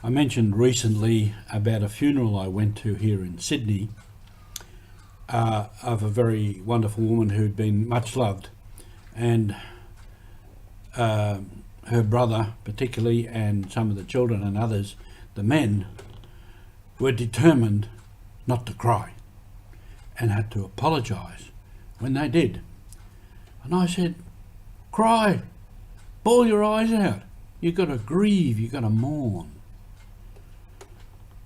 I mentioned recently about a funeral I went to here in Sydney of a very wonderful woman who'd been much loved, and her brother particularly, and some of the children and others, the men, were determined not to cry and had to apologise when they did. And I said, cry, bawl your eyes out. You've got to grieve, you've got to mourn.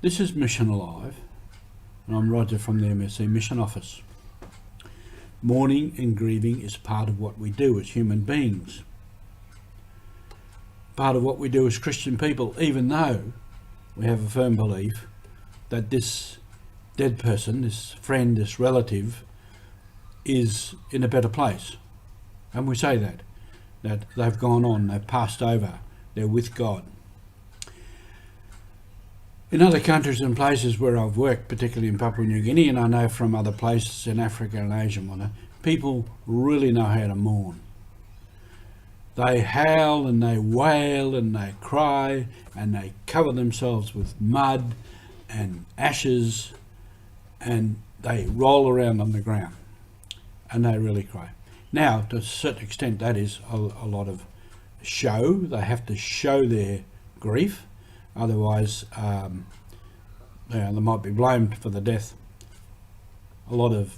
This is Mission Alive, and I'm Roger from the MSC Mission Office. Mourning and grieving is part of what we do as human beings. Part of what we do as Christian people, even though we have a firm belief that this dead person, this friend, this relative, is in a better place. And we say that they've gone on, they've passed over, they're with God. In other countries and places where I've worked, particularly in Papua New Guinea, and I know from other places in Africa and Asia, people really know how to mourn. They howl and they wail and they cry and they cover themselves with mud and ashes and they roll around on the ground and they really cry. Now, to a certain extent, that is a lot of show. They have to show their grief, otherwise they might be blamed for the death. A lot of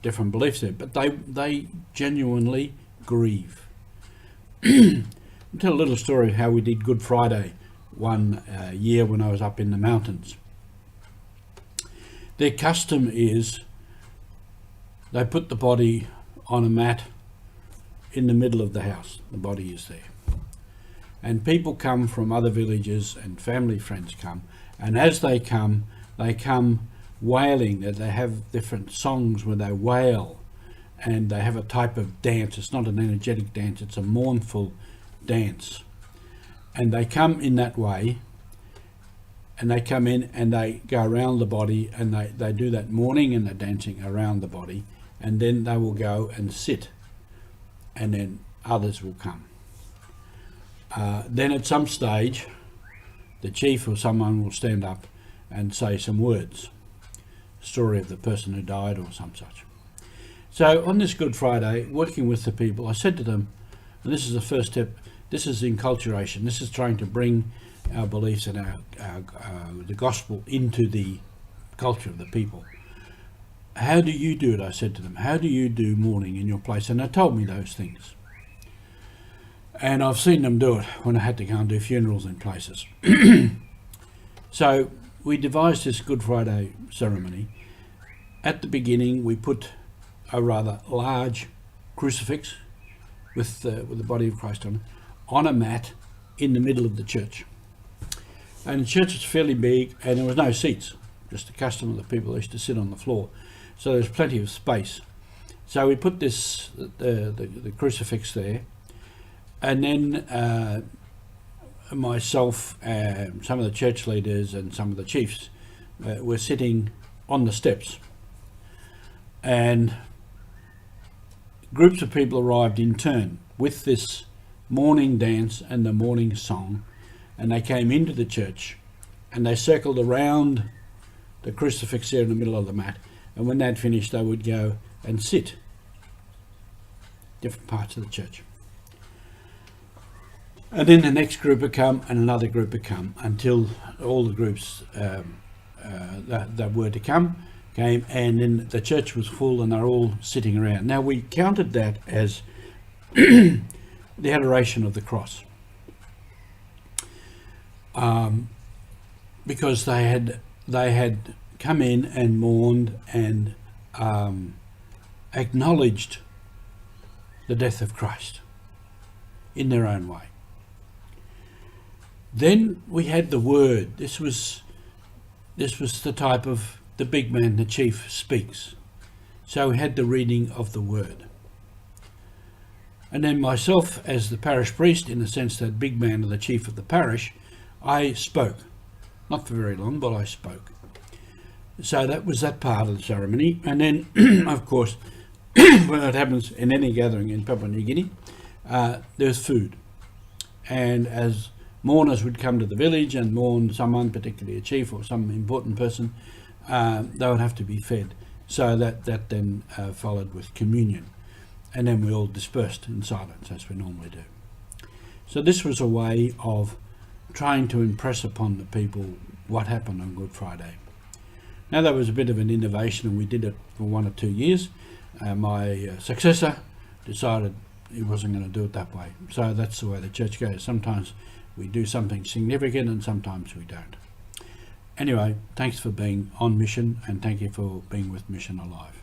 different beliefs there, but they genuinely grieve. I'll tell a little story of how we did Good Friday one year when I was up in the mountains. Their custom is they put the body on a mat in the middle of the house. The body is there. And people come from other villages and family friends come. And as they come wailing. They have different songs where they wail. And they have a type of dance. It's not an energetic dance, it's a mournful dance. And they come in that way, and they come in and they go around the body, and they do that mourning and the dancing around the body, and then they will go and sit, and then others will come. Then at some stage, the chief or someone will stand up and say some words, story of the person who died or some such. So on this Good Friday, working with the people, I said to them, and this is the first step, this is enculturation, this is trying to bring our beliefs and the gospel into the culture of the people. How do you do it? I said to them, how do you do mourning in your place? And they told me those things. And I've seen them do it when I had to go and do funerals in places. So we devised this Good Friday ceremony. At the beginning, we put a rather large crucifix with the body of Christ on a mat in the middle of the church. And the church was fairly big, and there was no seats, just the custom of the people used to sit on the floor. So there was plenty of space. So we put this the crucifix there, and then myself, some of the church leaders and some of the chiefs were sitting on the steps, and groups of people arrived in turn with this morning dance and the morning song, and they came into the church and they circled around the crucifix there in the middle of the mat, and when they'd finished they would go and sit different parts of the church. And then the next group would come and another group would come until all the groups that were to come came, and then the church was full and they're all sitting around. Now we counted that as the adoration of the cross, because they had come in and mourned and acknowledged the death of Christ in their own way. Then we had the word. This was the type of the big man, the chief, speaks. So we had the reading of the word. And then myself, as the parish priest, in the sense that big man or the chief of the parish, I spoke. Not for very long, but I spoke. So that was that part of the ceremony. And then, of course, when it happens in any gathering in Papua New Guinea, there's food. And as mourners would come to the village and mourn someone, particularly a chief or some important person, they would have to be fed. So that then followed with communion. And then we all dispersed in silence, as we normally do. So this was a way of trying to impress upon the people what happened on Good Friday. Now, that was a bit of an innovation, and we did it for 1 or 2 years. My successor decided he wasn't going to do it that way. So that's the way the church goes. Sometimes we do something significant and sometimes we don't. Anyway, thanks for being on mission, and thank you for being with Mission Alive.